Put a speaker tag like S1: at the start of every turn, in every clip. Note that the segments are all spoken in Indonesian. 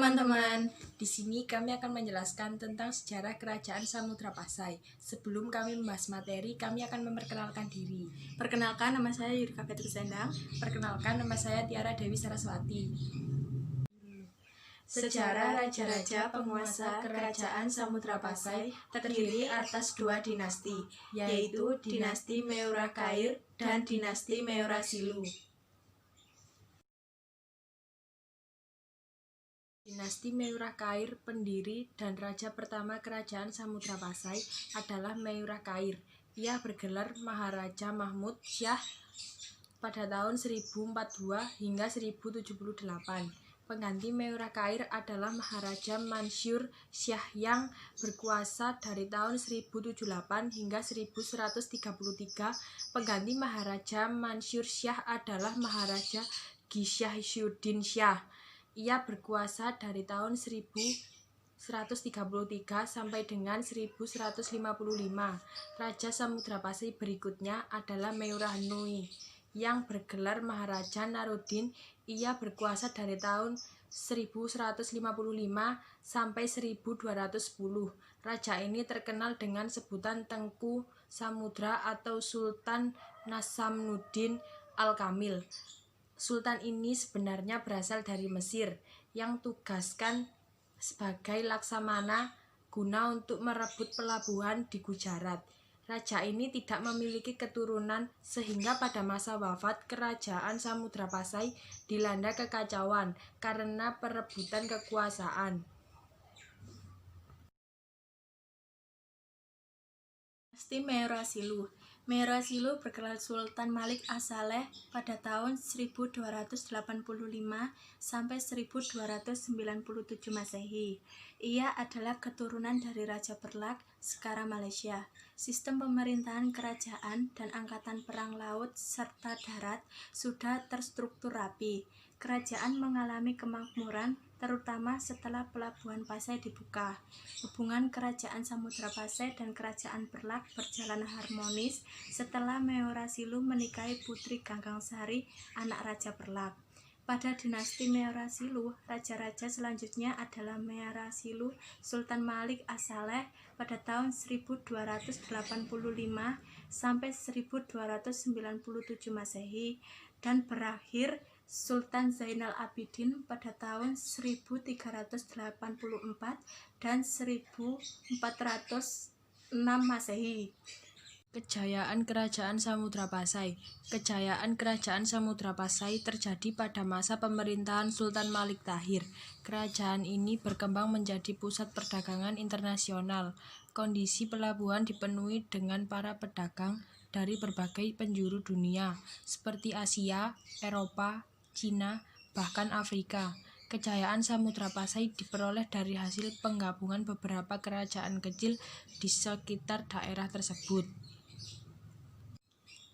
S1: teman-teman, di sini kami akan menjelaskan tentang sejarah Kerajaan Samudra Pasai. Sebelum kami membahas materi, kami akan memperkenalkan diri.
S2: Perkenalkan, nama saya Yurika Fitri Sendang.
S1: Perkenalkan, nama saya Tiara Dewi Saraswati.
S2: Sejarah raja-raja penguasa Kerajaan Samudra Pasai terdiri atas dua dinasti, yaitu Dinasti Meurakair dan Dinasti Meurasilu.
S1: Dinasti Meurakair, pendiri dan raja pertama Kerajaan Samudra Pasai adalah Meurakair. Ia bergelar Maharaja Mahmud Syah pada tahun 1042 hingga 1078. Pengganti Meurakair adalah Maharaja Mansur Syah yang berkuasa dari tahun 1078 hingga 1133. Pengganti Maharaja Mansur Syah adalah Maharaja Gisyahyuddin Syah. Ia berkuasa dari tahun 1133 sampai dengan 1155. Raja Samudra Pasai berikutnya adalah Meurahanui yang bergelar Maharaja Naruddin. Ia berkuasa dari tahun 1155 sampai 1210. Raja ini terkenal dengan sebutan Tengku Samudra atau Sultan Nasamnuddin Al-Kamil. Sultan ini sebenarnya berasal dari Mesir yang tugaskan sebagai laksamana guna untuk merebut pelabuhan di Gujarat. Raja ini tidak memiliki keturunan sehingga pada masa wafat Kerajaan Samudra Pasai dilanda kekacauan karena perebutan kekuasaan.
S2: Dinasti Meurasilu. Meurasilu bergelar Sultan Malik As-Saleh pada tahun 1285 sampai 1297 Masehi. Ia adalah keturunan dari Raja Perlak, sekarang Malaysia. Sistem pemerintahan kerajaan dan angkatan perang laut serta darat sudah terstruktur rapi. Kerajaan mengalami kemakmuran terutama setelah pelabuhan Pasai dibuka. Hubungan Kerajaan Samudra Pasai dan Kerajaan Perlak berjalan harmonis setelah Meurasilu menikahi putri Ganggangsari, anak Raja Perlak. Pada dinasti Meurasilu, raja-raja selanjutnya adalah Meurasilu Sultan Malik As-Saleh pada tahun 1285 sampai 1297 Masehi dan berakhir Sultan Zainal Abidin pada tahun 1384 dan 1406 Masehi.
S1: Kejayaan Kerajaan Samudra Pasai. Kejayaan Kerajaan Samudra Pasai terjadi pada masa pemerintahan Sultan Malik Tahir. Kerajaan ini berkembang menjadi pusat perdagangan internasional. Kondisi pelabuhan dipenuhi dengan para pedagang dari berbagai penjuru dunia, seperti Asia, Eropa, Cina, bahkan Afrika. Kejayaan Samudra Pasai diperoleh dari hasil penggabungan beberapa kerajaan kecil di sekitar daerah tersebut.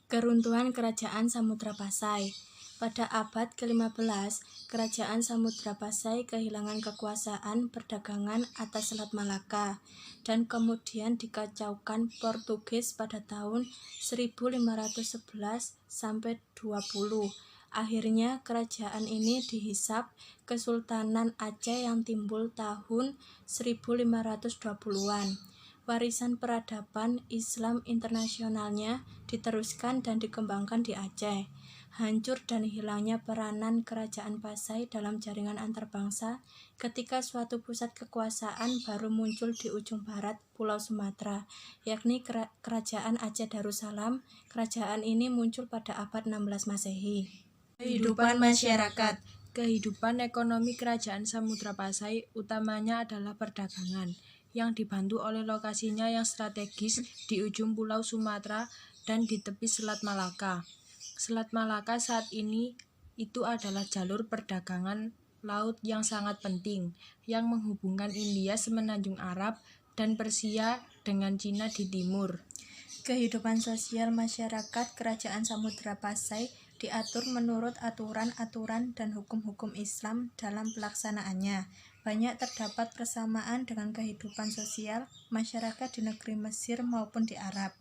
S2: Keruntuhan Kerajaan Samudra Pasai. Pada abad ke-15, Kerajaan Samudra Pasai kehilangan kekuasaan perdagangan atas Selat Malaka dan kemudian dikacaukan Portugis pada tahun 1511 sampai 20. Akhirnya kerajaan ini dihisap Kesultanan Aceh yang timbul tahun 1520-an. Warisan peradaban Islam internasionalnya diteruskan dan dikembangkan di Aceh. Hancur dan hilangnya peranan Kerajaan Pasai dalam jaringan antarbangsa ketika suatu pusat kekuasaan baru muncul di ujung barat Pulau Sumatera, yakni Kerajaan Aceh Darussalam. Kerajaan ini muncul pada abad 16 Masehi.
S1: Kehidupan masyarakat. Kehidupan ekonomi Kerajaan Samudra Pasai utamanya adalah perdagangan, yang dibantu oleh lokasinya yang strategis di ujung Pulau Sumatera dan di tepi Selat Malaka. Selat Malaka saat ini itu adalah jalur perdagangan laut yang sangat penting, yang menghubungkan India semenanjung Arab dan Persia dengan Cina di timur.
S2: Kehidupan sosial masyarakat Kerajaan Samudra Pasai diatur menurut aturan-aturan dan hukum-hukum Islam dalam pelaksanaannya. Banyak terdapat persamaan dengan kehidupan sosial masyarakat di negeri Mesir maupun di Arab.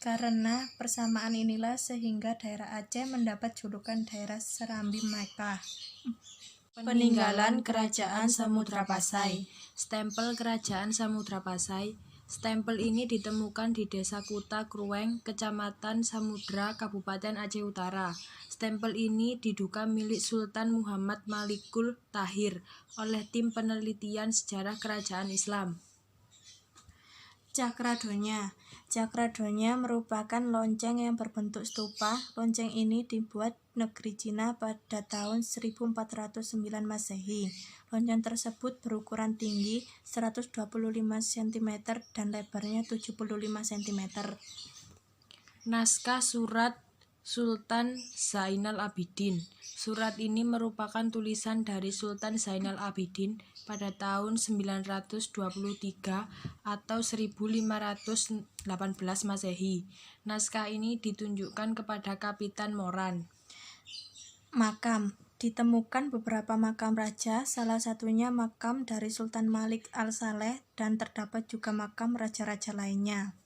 S2: Karena persamaan inilah sehingga daerah Aceh mendapat julukan daerah Serambi Mekah.
S1: Peninggalan Kerajaan Samudra Pasai. Stempel Kerajaan Samudra Pasai. Stempel ini ditemukan di Desa Kuta Krueng, Kecamatan Samudra, Kabupaten Aceh Utara. Stempel ini diduga milik Sultan Muhammad Malikul Tahir oleh tim penelitian sejarah kerajaan Islam.
S2: Cakradonya. Cakradonya merupakan lonceng yang berbentuk stupa. Lonceng ini dibuat negeri Cina pada tahun 1409 Masehi. Lonceng tersebut berukuran tinggi 125 cm dan lebarnya 75 cm.
S1: Naskah Surat Sultan Zainal Abidin. Surat ini merupakan tulisan dari Sultan Zainal Abidin pada tahun 923 atau 1518 Masehi. Naskah ini ditunjukkan kepada Kapitan Moran.
S2: Makam. Ditemukan beberapa makam raja, salah satunya makam dari Sultan Malik Al-Saleh dan terdapat juga makam raja-raja lainnya.